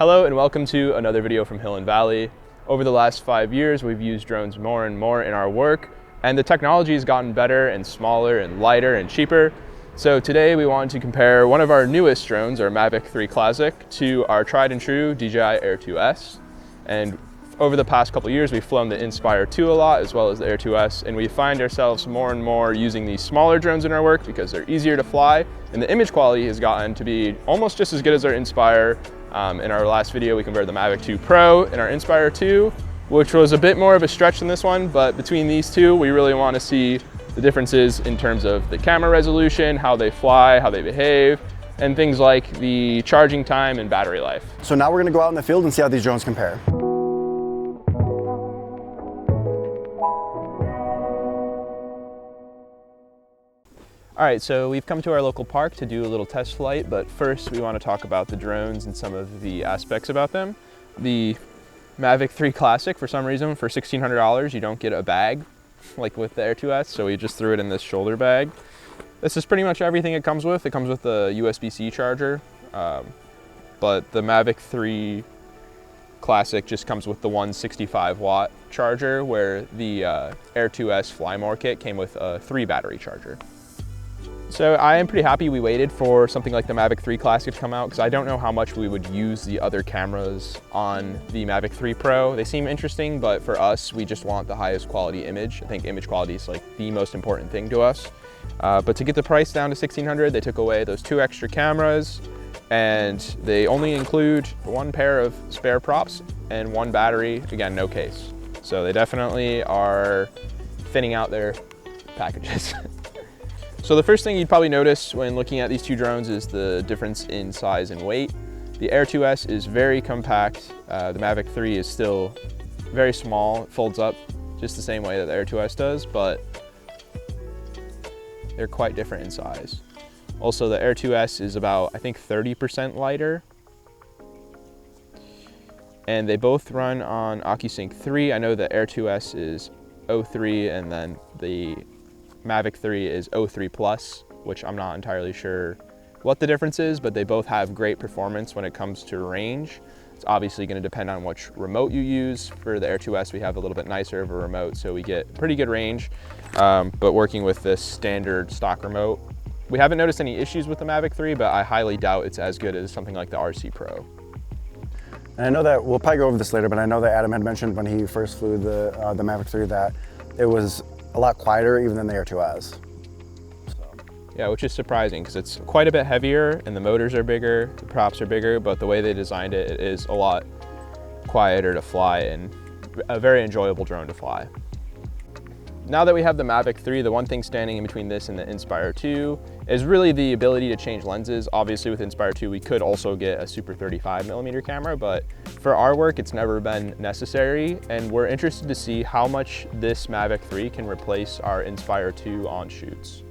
Hello and welcome to another video from Hill and Valley. Over the last 5 years, we've used drones more and more in our work, and the technology has gotten better and smaller and lighter and cheaper. So today we wanted to compare one of our newest drones, our Mavic 3 Classic, to our tried and true DJI Air 2S. And over the past couple of years, we've flown the Inspire 2 a lot, as well as the Air 2S, and we find ourselves more and more using these smaller drones in our work because they're easier to fly, and the image quality has gotten to be almost just as good as our Inspire. In our last video, we compared the Mavic 2 Pro and our Inspire 2, which was a bit more of a stretch than this one, but between these two, we really want to see the differences in terms of the camera resolution, how they fly, how they behave, and things like the charging time and battery life. So now we're going to go out in the field and see how these drones compare. All right, so we've come to our local park to do a little test flight, but first we want to talk about the drones and some of the aspects about them. The Mavic 3 Classic, for some reason, for $1,600, you don't get a bag like with the Air 2S, so we just threw it in this shoulder bag. This is pretty much everything it comes with. It comes with a USB-C charger, but the Mavic 3 Classic just comes with the 165-watt charger, where the Air 2S Fly More kit came with a 3 battery charger. So I am pretty happy we waited for something like the Mavic 3 Classic to come out, because I don't know how much we would use the other cameras on the Mavic 3 Pro. They seem interesting, but for us, we just want the highest quality image. I think image quality is like the most important thing to us. But to get the price down to $1,600, they took away those 2 extra cameras, and they only include 1 pair of spare props and 1 battery, again, no case. So they definitely are thinning out their packages. So the first thing you'd probably notice when looking at these two drones is the difference in size and weight. The Air 2S is very compact. The Mavic 3 is still very small. It folds up just the same way that the Air 2S does, but they're quite different in size. Also, the Air 2S is about, I think, 30% lighter. And they both run on OcuSync 3. I know the Air 2S is 03, and then the Mavic 3 is 03 Plus, which I'm not entirely sure what the difference is, but they both have great performance when it comes to range. It's obviously going to depend on which remote you use. For the Air 2S, we have a little bit nicer of a remote, so we get pretty good range. But working with this standard stock remote, we haven't noticed any issues with the Mavic 3, but I highly doubt it's as good as something like the RC Pro. And I know that, we'll probably go over this later, but I know that Adam had mentioned when he first flew the Mavic 3 that it was a lot quieter even than the Air 2S. Yeah, which is surprising because it's quite a bit heavier and the motors are bigger, the props are bigger, but the way they designed it, it is a lot quieter to fly and a very enjoyable drone to fly. Now that we have the Mavic 3, the one thing standing in between this and the Inspire 2 is really the ability to change lenses. Obviously with Inspire 2, we could also get a super 35mm camera, but for our work, it's never been necessary. And we're interested to see how much this Mavic 3 can replace our Inspire 2 on shoots.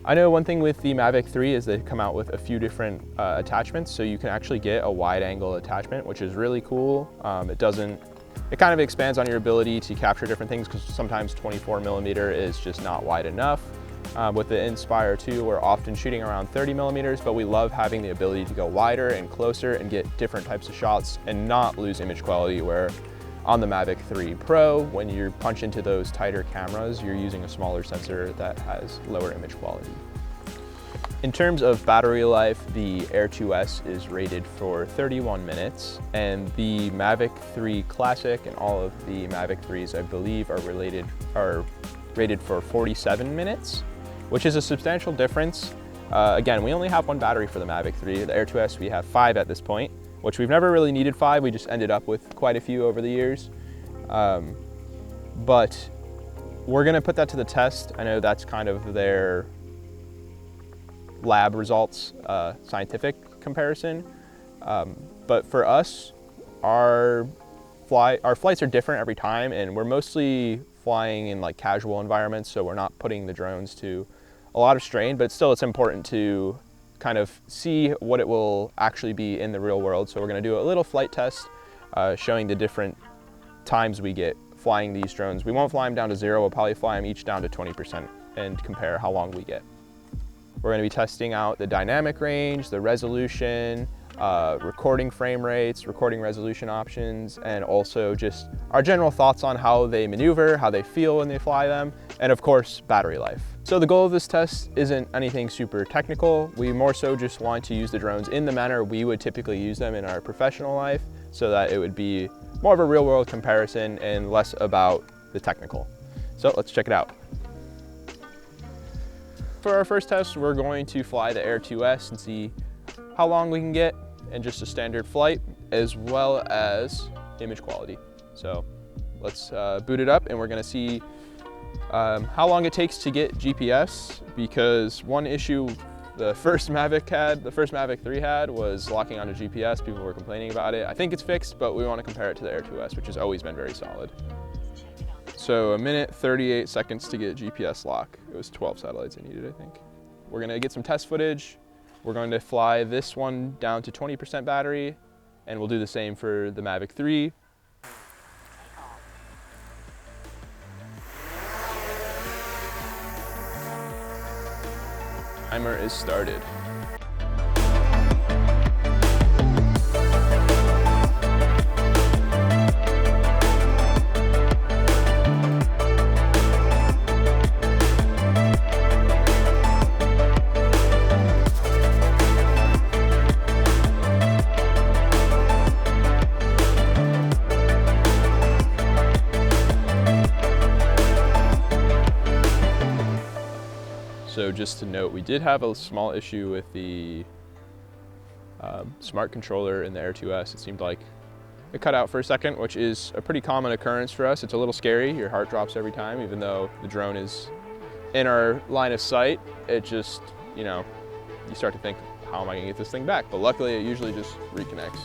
I know one thing with the Mavic 3 is they come out with a few different attachments. So you can actually get a wide angle attachment, which is really cool. It kind of expands on your ability to capture different things because sometimes 24mm is just not wide enough. With the Inspire 2, we're often shooting around 30mm, but we love having the ability to go wider and closer and get different types of shots and not lose image quality, where on the Mavic 3 Pro, when you punch into those tighter cameras, you're using a smaller sensor that has lower image quality. In terms of battery life, the Air 2S is rated for 31 minutes, and the Mavic 3 Classic and all of the Mavic 3s, I believe, are rated for 47 minutes, which is a substantial difference. Again, we only have 1 battery for the Mavic 3. The Air 2S, we have 5 at this point, which we've never really needed 5. We just ended up with quite a few over the years. But we're gonna put that to the test. I know that's kind of their lab results, scientific comparison. But for us, our flights are different every time, and we're mostly flying in like casual environments, so we're not putting the drones to a lot of strain, but still it's important to kind of see what it will actually be in the real world. So we're gonna do a little flight test showing the different times we get flying these drones. We won't fly them down to 0, we'll probably fly them each down to 20% and compare how long we get. We're going to be testing out the dynamic range, the resolution, recording frame rates, recording resolution options, and also just our general thoughts on how they maneuver, how they feel when they fly them, and of course, battery life. So the goal of this test isn't anything super technical. We more so just want to use the drones in the manner we would typically use them in our professional life, so that it would be more of a real world comparison and less about the technical. So let's check it out. For our first test, we're going to fly the Air 2S and see how long we can get in just a standard flight, as well as image quality. So let's boot it up, and we're gonna see how long it takes to get GPS, because one issue the first Mavic 3 had was locking onto GPS. People were complaining about it. I think it's fixed, but we want to compare it to the Air 2S, which has always been very solid. So 1 minute 38 seconds to get GPS lock. It was 12 satellites I needed, I think. We're gonna get some test footage. We're going to fly this one down to 20% battery, and we'll do the same for the Mavic 3. Timer is started. So just to note, we did have a small issue with the smart controller in the Air 2S. It seemed like it cut out for a second, which is a pretty common occurrence for us. It's a little scary. Your heart drops every time, even though the drone is in our line of sight. It just, you know, you start to think, how am I gonna get this thing back? But luckily, it usually just reconnects.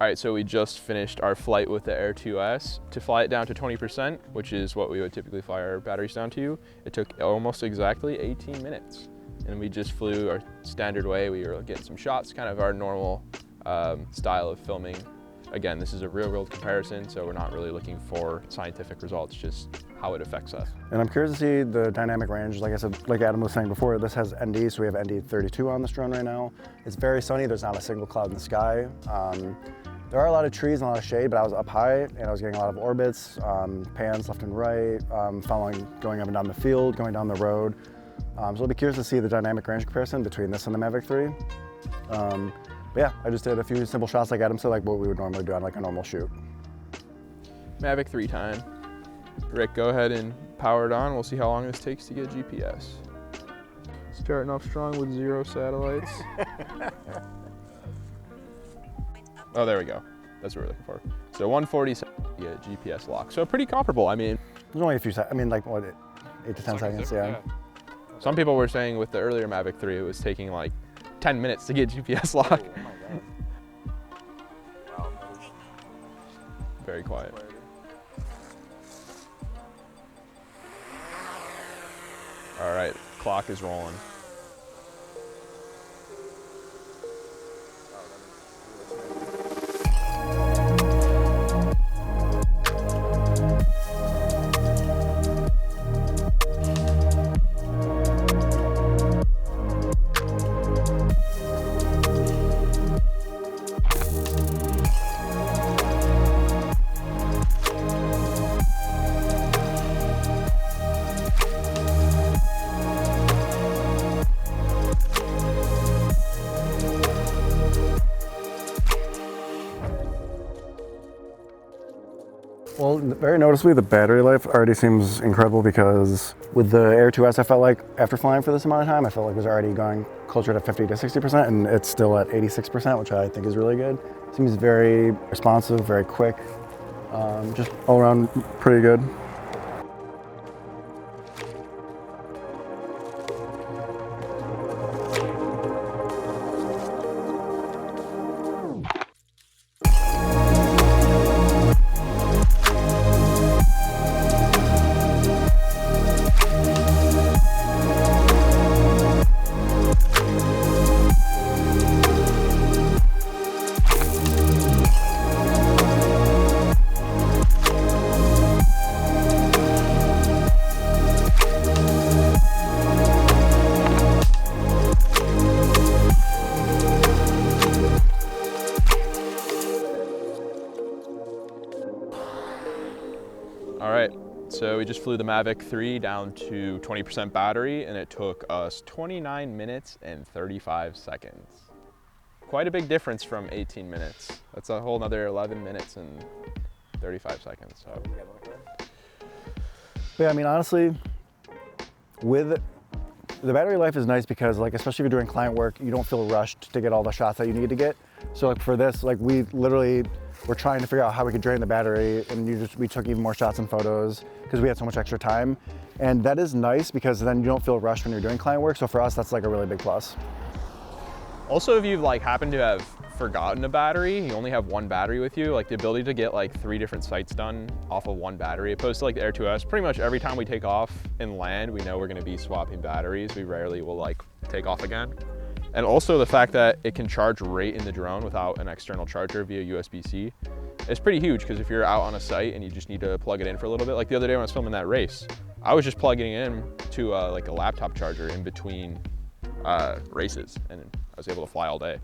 All right, so we just finished our flight with the Air 2S. To fly it down to 20%, which is what we would typically fly our batteries down to, it took almost exactly 18 minutes. And we just flew our standard way. We were getting some shots, kind of our normal style of filming. Again, this is a real world comparison, so we're not really looking for scientific results, just how it affects us. And I'm curious to see the dynamic range. Like I said, like Adam was saying before, this has ND, so we have ND 32 on this drone right now. It's very sunny, there's not a single cloud in the sky. There are a lot of trees and a lot of shade, but I was up high and I was getting a lot of orbits, pans left and right, going up and down the field, going down the road. So I'll be curious to see the dynamic range comparison between this and the Mavic 3. But yeah, I just did a few simple shots like Adam said, like what we would normally do on like a normal shoot. Mavic 3 time. Rick, go ahead and power it on. We'll see how long this takes to get GPS. Starting off strong with 0 satellites. Oh, there we go. That's what we're looking for. So 147 to get GPS lock. So pretty comparable. I mean, there's only a few seconds. I mean, like what, 8 to 10 seconds, yeah. Some people were saying with the earlier Mavic 3, it was taking like 10 minutes to get GPS lock. Oh my God. Wow. Very quiet. All right, clock is rolling. Well, very noticeably, the battery life already seems incredible because with the Air 2S, I felt like after flying for this amount of time, I felt like it was already going closer to 50 to 60%, and it's still at 86%, which I think is really good. Seems very responsive, very quick, just all around pretty good. All right, so we just flew the Mavic 3 down to 20% battery, and it took us 29 minutes and 35 seconds. Quite a big difference from 18 minutes. That's a whole nother 11 minutes and 35 seconds. So. But yeah, I mean, honestly, with the battery life is nice because, like, especially if you're doing client work, you don't feel rushed to get all the shots that you need to get. So like for this, like we literally were trying to figure out how we could drain the battery, and we took even more shots and photos because we had so much extra time. And that is nice because then you don't feel rushed when you're doing client work. So for us, that's like a really big plus. Also, if you like happen to have forgotten a battery, you only have one battery with you, like the ability to get like 3 different sites done off of one battery, opposed to like the Air 2S, pretty much every time we take off and land, we know we're gonna be swapping batteries. We rarely will like take off again. And also the fact that it can charge right in the drone without an external charger via USB-C is pretty huge, because if you're out on a site and you just need to plug it in for a little bit, like the other day when I was filming that race, I was just plugging it in to like a laptop charger in between races, and I was able to fly all day.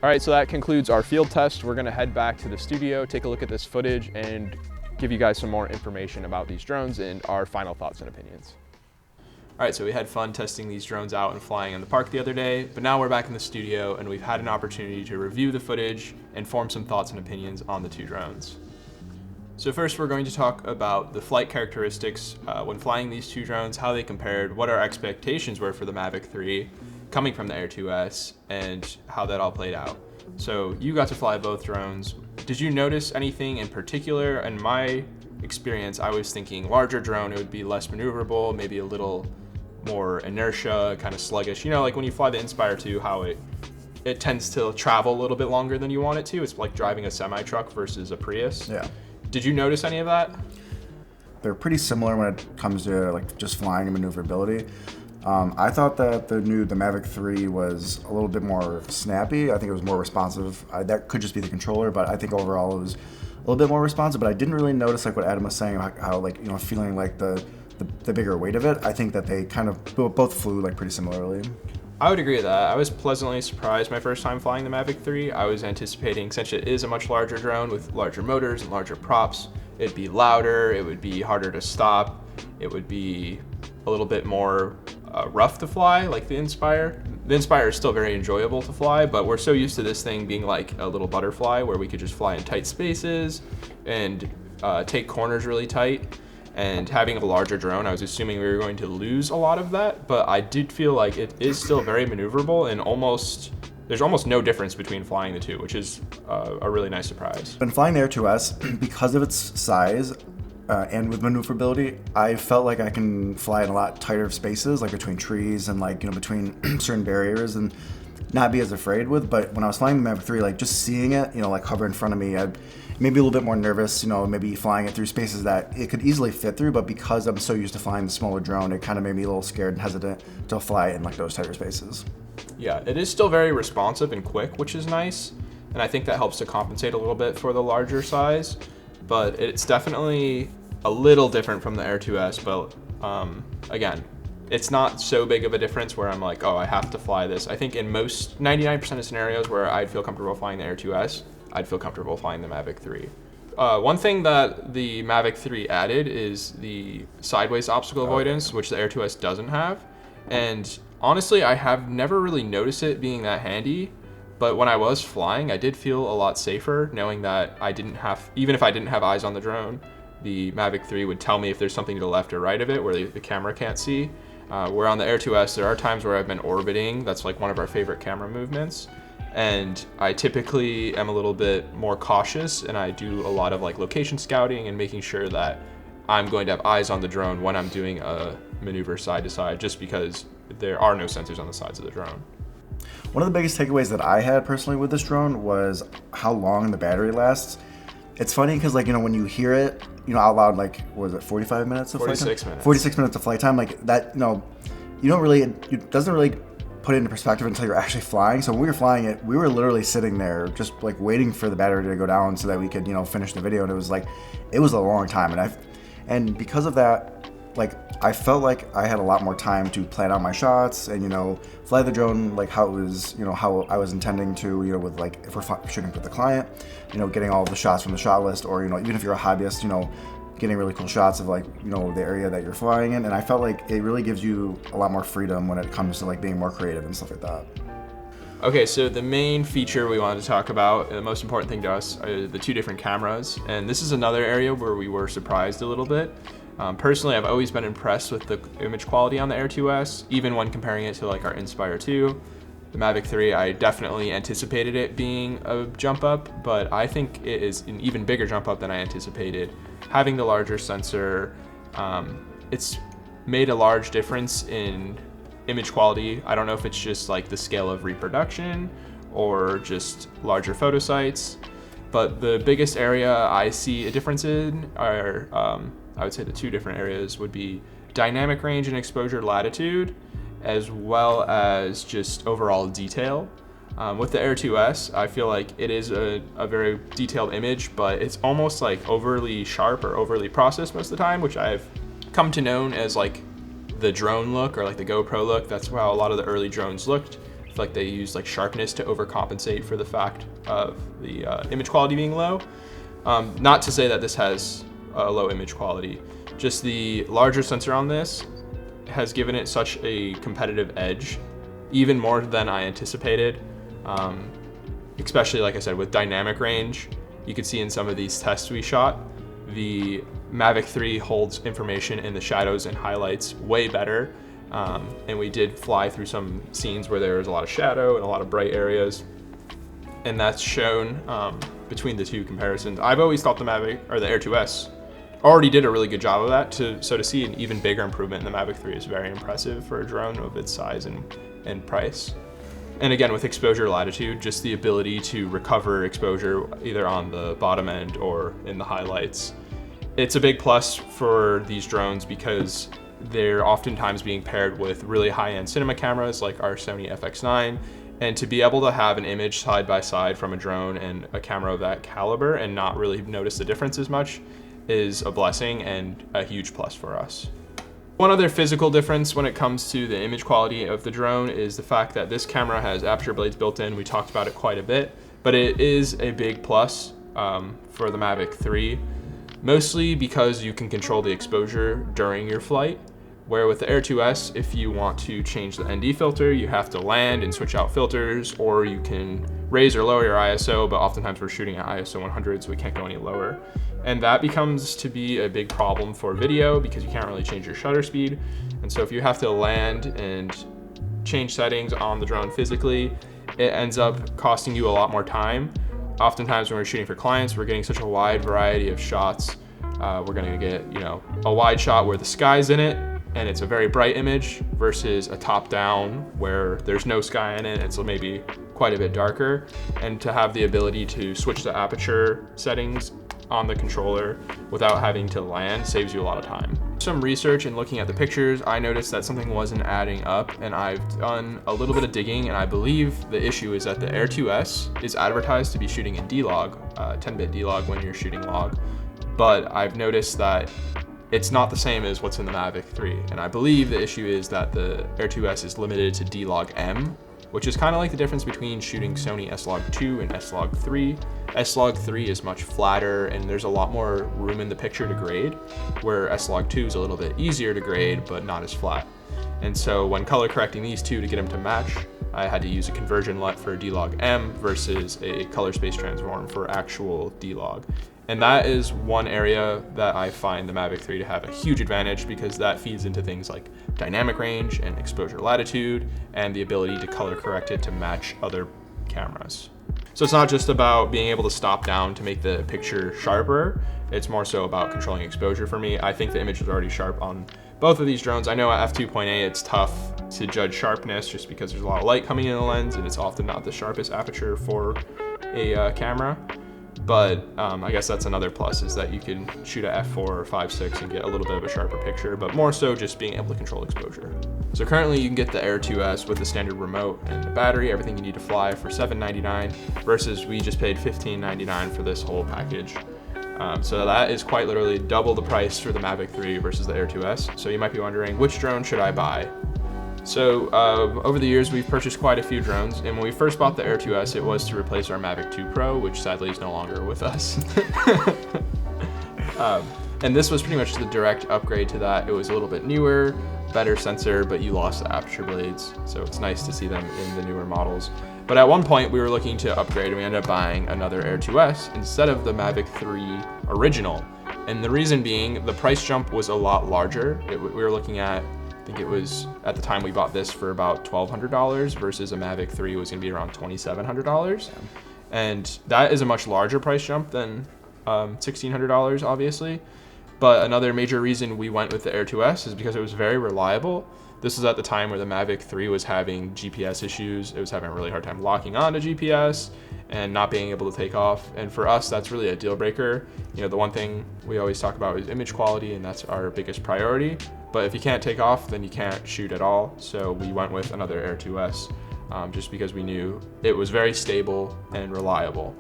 All right, so that concludes our field test. We're gonna head back to the studio, take a look at this footage, and give you guys some more information about these drones and our final thoughts and opinions. All right, so we had fun testing these drones out and flying in the park the other day, but now we're back in the studio and we've had an opportunity to review the footage and form some thoughts and opinions on the two drones. So first we're going to talk about the flight characteristics when flying these two drones, how they compared, what our expectations were for the Mavic 3 coming from the Air 2S, and how that all played out. So you got to fly both drones. Did you notice anything in particular? In my experience, I was thinking larger drone, it would be less maneuverable, maybe a little more inertia, kind of sluggish. You know, like when you fly the Inspire 2, how it tends to travel a little bit longer than you want it to. It's like driving a semi-truck versus a Prius. Yeah. Did you notice any of that? They're pretty similar when it comes to like just flying and maneuverability. I thought that the Mavic 3 was a little bit more snappy. I think it was more responsive. That could just be the controller, but I think overall it was a little bit more responsive. But I didn't really notice like what Adam was saying about how, like, you know, feeling like the bigger weight of it. I think that they kind of both flew like pretty similarly. I would agree with that. I was pleasantly surprised my first time flying the Mavic 3. I was anticipating, since it is a much larger drone with larger motors and larger props, it'd be louder, it would be harder to stop, it would be a little bit more rough to fly, like the Inspire. The Inspire is still very enjoyable to fly, but we're so used to this thing being like a little butterfly where we could just fly in tight spaces and take corners really tight. And having a larger drone, I was assuming we were going to lose a lot of that, but I did feel like it is still very maneuverable, and there's almost no difference between flying the two, which is a really nice surprise. When flying the Air 2S, because of its size and with maneuverability, I felt like I can fly in a lot tighter spaces, like between trees and like, you know, between certain barriers, and not be as afraid with. But when I was flying the Mavic 3, like just seeing it, you know, like hover in front of me, I'd maybe a little bit more nervous, you know, maybe flying it through spaces that it could easily fit through, but because I'm so used to flying the smaller drone, it kind of made me a little scared and hesitant to fly in like those tighter spaces. Yeah, it is still very responsive and quick, which is nice, and I think that helps to compensate a little bit for the larger size, but it's definitely a little different from the Air 2S, but again, it's not so big of a difference where I'm like, oh, I have to fly this. I think in most 99% of scenarios where I'd feel comfortable flying the Air 2S, I'd feel comfortable flying the Mavic 3. One thing that the Mavic 3 added is the sideways obstacle avoidance, which the Air 2S doesn't have. And honestly, I have never really noticed it being that handy, but when I was flying, I did feel a lot safer knowing that even if I didn't have eyes on the drone, the Mavic 3 would tell me if there's something to the left or right of it where the camera can't see. Where on the Air 2S, there are times where I've been orbiting. That's like one of our favorite camera movements. And I typically am a little bit more cautious, and I do a lot of like location scouting and making sure that I'm going to have eyes on the drone when I'm doing a maneuver side to side, just because there are no sensors on the sides of the drone. One of the biggest takeaways that I had personally with this drone was how long the battery lasts. It's funny because, like, you know, when you hear it, you know, out loud, like, was it 45 minutes of flight time? 46 minutes. 46 minutes of flight time, like that, you know, it doesn't really put it into perspective until you're actually flying. So when we were flying it, we were literally sitting there just like waiting for the battery to go down so that we could, you know, finish the video. And it was a long time. And because of that, like, I felt like I had a lot more time to plan out my shots and, you know, fly the drone like how it was, you know, how I was intending to, you know, with like, if we're shooting for the client, you know, getting all the shots from the shot list, or, you know, even if you're a hobbyist, you know, getting really cool shots of like, you know, the area that you're flying in. And I felt like it really gives you a lot more freedom when it comes to like being more creative and stuff like that. Okay, so the main feature we wanted to talk about, and the most important thing to us, are the two different cameras. And this is another area where we were surprised a little bit. Personally, I've always been impressed with the image quality on the Air 2S, even when comparing it to like our Inspire 2. The Mavic 3, I definitely anticipated it being a jump up, but I think it is an even bigger jump up than I anticipated. Having the larger sensor, it's made a large difference in image quality. I don't know if it's just like the scale of reproduction or just larger photo sites, but the biggest area I see a difference in are, I would say the two different areas would be dynamic range and exposure latitude, as well as just overall detail. With the Air 2S, I feel like it is a very detailed image, but it's almost like overly sharp or overly processed most of the time, which I've come to know as like the drone look or like the GoPro look. That's how a lot of the early drones looked. I feel like they used like sharpness to overcompensate for the fact of the image quality being low. Not to say that this has low image quality, just the larger sensor on this has given it such a competitive edge, even more than I anticipated. Especially like I said, with dynamic range, you could see in some of these tests we shot, the Mavic 3 holds information in the shadows and highlights way better. And we did fly through some scenes where there was a lot of shadow and a lot of bright areas. And that's shown between the two comparisons. I've always thought the Mavic, or the Air 2S, already did a really good job of that. So to see an even bigger improvement in the Mavic 3 is very impressive for a drone of its size and price. And again, with exposure latitude, just the ability to recover exposure either on the bottom end or in the highlights. It's a big plus for these drones because they're oftentimes being paired with really high-end cinema cameras like our Sony FX9, and to be able to have an image side by side from a drone and a camera of that caliber and not really notice the difference as much is a blessing and a huge plus for us. One other physical difference when it comes to the image quality of the drone is the fact that this camera has aperture blades built in. We talked about it quite a bit, but it is a big plus for the Mavic 3, mostly because you can control the exposure during your flight, where with the Air 2S, if you want to change the ND filter, you have to land and switch out filters, or you can raise or lower your ISO, but oftentimes we're shooting at ISO 100, so we can't go any lower. And that becomes to be a big problem for video because you can't really change your shutter speed. And so if you have to land and change settings on the drone physically, it ends up costing you a lot more time. Oftentimes when we're shooting for clients, we're getting such a wide variety of shots. We're gonna get, a wide shot where the sky's in it and it's a very bright image versus a top down where there's no sky in it. It's maybe quite a bit darker. And to have the ability to switch the aperture settings on the controller without having to land saves you a lot of time. Some research and looking at the pictures, I noticed that something wasn't adding up, and I've done a little bit of digging, and I believe the issue is that the Air 2S is advertised to be shooting in D-Log, 10-bit D-Log when you're shooting log, but I've noticed that it's not the same as what's in the Mavic 3, and I believe the issue is that the Air 2S is limited to D-Log M, which is kind of like the difference between shooting Sony S-Log 2 and S-Log 3. S-Log 3 is much flatter and there's a lot more room in the picture to grade, where S-Log 2 is a little bit easier to grade but not as flat. And so when color correcting these two to get them to match, I had to use a conversion LUT for D-Log M versus a color space transform for actual D-Log. And that is one area that I find the Mavic 3 to have a huge advantage because that feeds into things like dynamic range and exposure latitude and the ability to color correct it to match other cameras. So it's not just about being able to stop down to make the picture sharper, it's more so about controlling exposure for me. I think the image is already sharp on both of these drones. I know at f2.8 it's tough to judge sharpness just because there's a lot of light coming in the lens and it's often not the sharpest aperture for a camera. But I guess that's another plus, is that you can shoot at f4 or 5.6 and get a little bit of a sharper picture, but more so just being able to control exposure. So currently you can get the Air 2S with the standard remote and the battery, everything you need to fly, for $799 versus we just paid $1599 for this whole package. So that is quite literally double the price for the Mavic 3 versus the Air 2S. So you might be wondering, which drone should I buy? So over the years, we've purchased quite a few drones, and when we first bought the Air 2S, it was to replace our Mavic 2 Pro, which sadly is no longer with us. And this was pretty much the direct upgrade to that. It was a little bit newer, better sensor, but you lost the aperture blades. So it's nice to see them in the newer models. But at one point we were looking to upgrade and we ended up buying another Air 2S instead of the Mavic 3 original. And the reason being the price jump was a lot larger. We were looking at, I think it was, at the time we bought this for about $1,200 versus a Mavic 3 was gonna be around $2,700. And that is a much larger price jump than $1,600, obviously. But another major reason we went with the Air 2S is because it was very reliable. This is at the time where the Mavic 3 was having GPS issues. It was having a really hard time locking onto GPS and not being able to take off. And for us, that's really a deal breaker. You know, the one thing we always talk about is image quality, and that's our biggest priority. But if you can't take off, then you can't shoot at all. So we went with another Air 2S just because we knew it was very stable and reliable.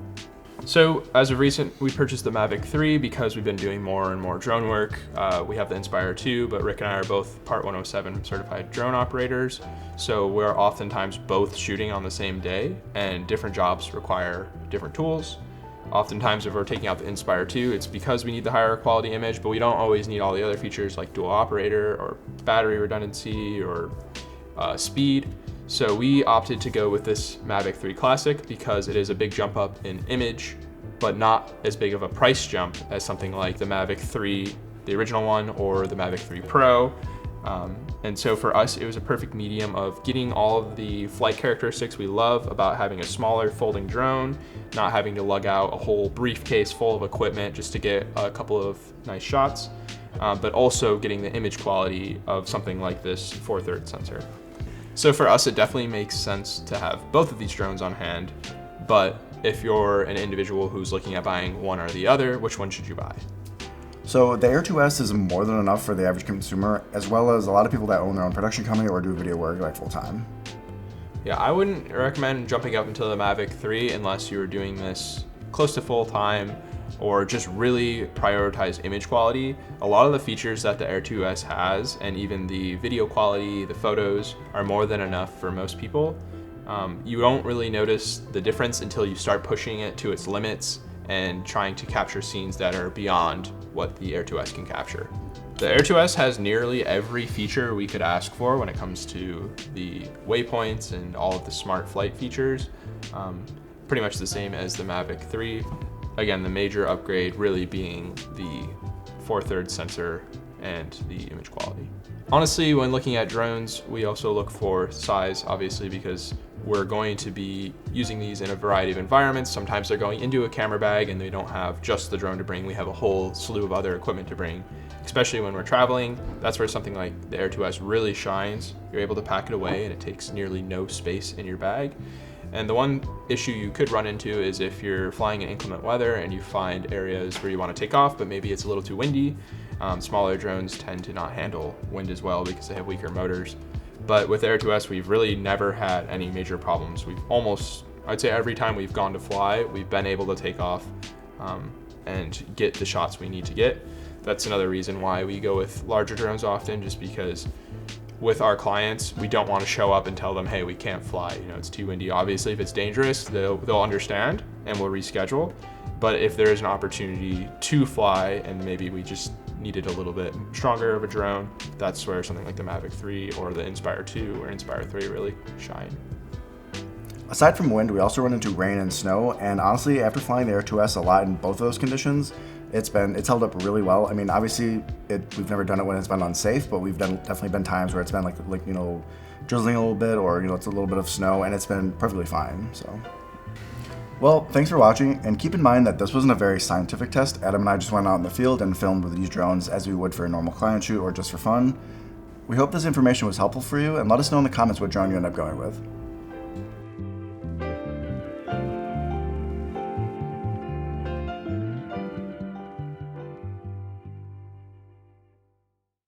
So as of recent, we purchased the Mavic 3 because we've been doing more and more drone work. We have the Inspire 2, but Rick and I are both Part 107 certified drone operators. So we're oftentimes both shooting on the same day, and different jobs require different tools. Oftentimes if we're taking out the Inspire 2, it's because we need the higher quality image, but we don't always need all the other features like dual operator or battery redundancy or speed. So we opted to go with this Mavic 3 Classic because it is a big jump up in image, but not as big of a price jump as something like the Mavic 3, the original one, or the Mavic 3 Pro. And so for us, it was a perfect medium of getting all of the flight characteristics we love about having a smaller folding drone, not having to lug out a whole briefcase full of equipment just to get a couple of nice shots, but also getting the image quality of something like this 4/3 sensor. So for us, it definitely makes sense to have both of these drones on hand, but if you're an individual who's looking at buying one or the other, which one should you buy? So the Air 2S is more than enough for the average consumer, as well as a lot of people that own their own production company or do video work like full time. Yeah, I wouldn't recommend jumping up into the Mavic 3 unless you were doing this close to full time or just really prioritize image quality. A lot of the features that the Air 2S has, and even the video quality, the photos, are more than enough for most people. You don't really notice the difference until you start pushing it to its limits and trying to capture scenes that are beyond what the Air 2S can capture. The Air 2S has nearly every feature we could ask for when it comes to the waypoints and all of the smart flight features. Pretty much the same as the Mavic 3. Again, the major upgrade really being the 4/3 sensor and the image quality. Honestly, when looking at drones, we also look for size, obviously, because we're going to be using these in a variety of environments. Sometimes they're going into a camera bag and they don't have just the drone to bring. We have a whole slew of other equipment to bring, especially when we're traveling. That's where something like the Air 2S really shines. You're able to pack it away and it takes nearly no space in your bag. And the one issue you could run into is if you're flying in inclement weather and you find areas where you want to take off, but maybe it's a little too windy. Smaller drones tend to not handle wind as well because they have weaker motors. But with Air 2S, we've really never had any major problems. We've almost, I'd say every time we've gone to fly, we've been able to take off and get the shots we need to get. That's another reason why we go with larger drones often, just because with our clients, we don't want to show up and tell them, hey, we can't fly. You know, it's too windy. Obviously, if it's dangerous, they'll understand and we'll reschedule. But if there is an opportunity to fly and maybe we just needed a little bit stronger of a drone, that's where something like the Mavic 3 or the Inspire 2 or Inspire 3 really shine. Aside from wind, we also run into rain and snow, and honestly, after flying the Air 2S a lot in both of those conditions, it's held up really well. I mean, obviously, we've never done it when it's been unsafe, but we've definitely been times where it's been like you know, drizzling a little bit, or you know, it's a little bit of snow, and it's been perfectly fine. So, well, thanks for watching, and keep in mind that this wasn't a very scientific test. Adam and I just went out in the field and filmed with these drones as we would for a normal client shoot or just for fun. We hope this information was helpful for you, and let us know in the comments what drone you end up going with.